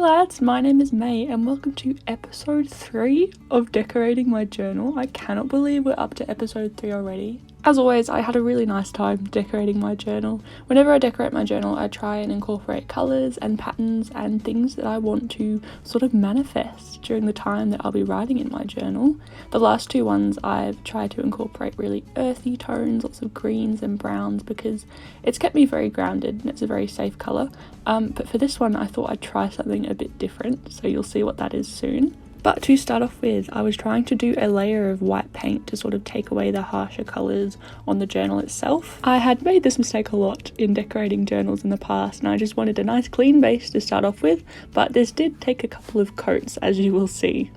lads, my name is May and welcome to episode 3 of decorating my journal. I cannot believe we're up to episode 3 already. As always, I had a really nice time decorating my journal. Whenever I decorate my journal, I try and incorporate colours and patterns and things that I want to sort of manifest during the time that I'll be writing in my journal. The last two ones I've tried to incorporate really earthy tones, lots of greens and browns, because it's kept me very grounded and it's a very safe colour. But for this one I thought I'd try something a bit different, so you'll see what that is soon. But to start off with, I was trying to do a layer of white paint to sort of take away the harsher colours on the journal itself. I had made this mistake a lot in decorating journals in the past and I just wanted a nice clean base to start off with, but this did take a couple of coats, as you will see.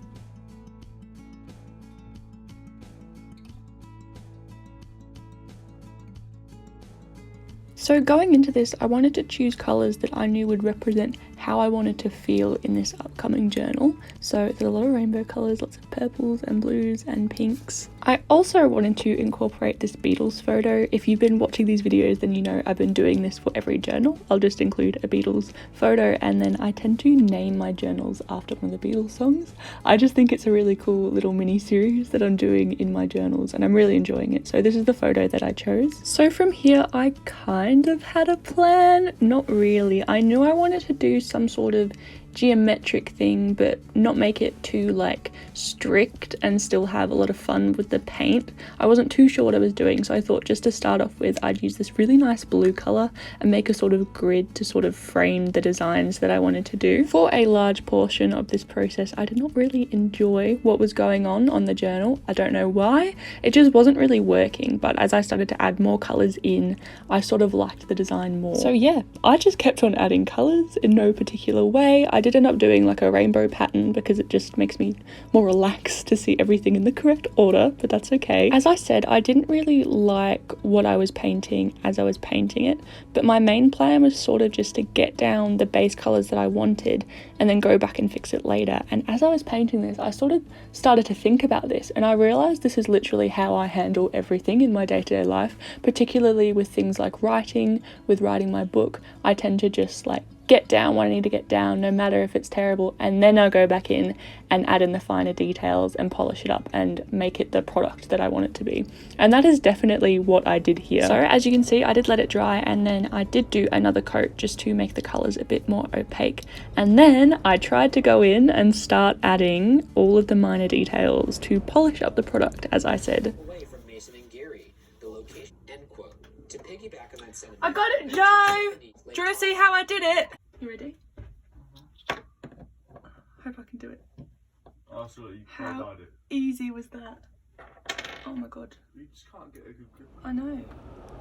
So going into this, I wanted to choose colours that I knew would represent how I wanted to feel in this upcoming journal. So there's a lot of rainbow colours, lots of purples and blues and pinks. I also wanted to incorporate this Beatles photo. If you've been watching these videos, then you know I've been doing this for every journal. I'll just include a Beatles photo and then I tend to name my journals after one of the Beatles songs. I just think it's a really cool little mini series that I'm doing in my journals and I'm really enjoying it. So this is the photo that I chose. So from here I kind of had a plan, not really. I knew I wanted to do some sort of geometric thing but not make it too like strict and still have a lot of fun with the paint. I wasn't too sure what I was doing, so I thought just to start off with I'd use this really nice blue colour and make a sort of grid to sort of frame the designs that I wanted to do. For a large portion of this process I did not really enjoy what was going on the journal. I don't know why, it just wasn't really working, but as I started to add more colours in I sort of liked the design more. So yeah, I just kept on adding colours in no particular way. I did end up doing like a rainbow pattern because it just makes me more relaxed to see everything in the correct order, but that's okay. As I said, I didn't really like what I was painting as I was painting it, but my main plan was sort of just to get down the base colours that I wanted and then go back and fix it later. And as I was painting this, I sort of started to think about this and I realised this is literally how I handle everything in my day-to-day life, particularly with things like writing. With writing my book, I tend to just like get down what I need to get down, no matter if it's terrible, and then I'll go back in and add in the finer details and polish it up and make it the product that I want it to be. And that is definitely what I did here. So as you can see, I did let it dry and then I did do another coat just to make the colours a bit more opaque. And then I tried to go in and start adding all of the minor details to polish up the product, as I said. I got it, Joe! Do you want to see how I did it? You ready? Hope I can do it. Absolutely. How easy was that? Oh my god. You just can't get a good grip. I know.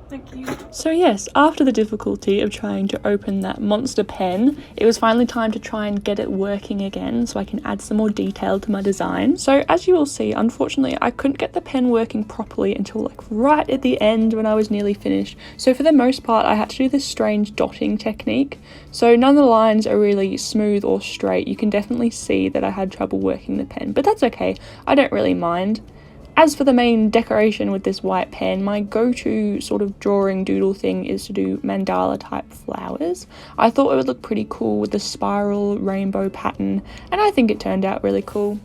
Thank you. So yes, after the difficulty of trying to open that monster pen, it was finally time to try and get it working again so I can add some more detail to my design. So as you will see, unfortunately, I couldn't get the pen working properly until like right at the end when I was nearly finished. So for the most part, I had to do this strange dotting technique. So none of the lines are really smooth or straight. You can definitely see that I had trouble working the pen, but that's okay. I don't really mind. As for the main decoration with this white pen, my go-to sort of drawing doodle thing is to do mandala type flowers. I thought it would look pretty cool with the spiral rainbow pattern, and I think it turned out really cool.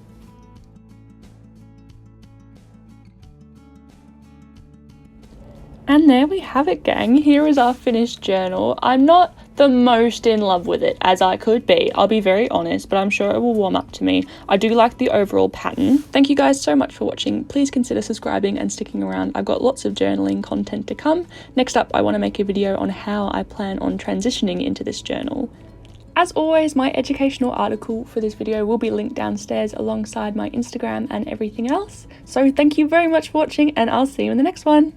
And there we have it, gang. Here is our finished journal. I'm not the most in love with it as I could be, I'll be very honest, but I'm sure it will warm up to me. I do like the overall pattern. Thank you guys so much for watching. Please consider subscribing and sticking around. I've got lots of journaling content to come. Next up, I want to make a video on how I plan on transitioning into this journal. As always, my educational article for this video will be linked downstairs alongside my Instagram and everything else. So thank you very much for watching and I'll see you in the next one.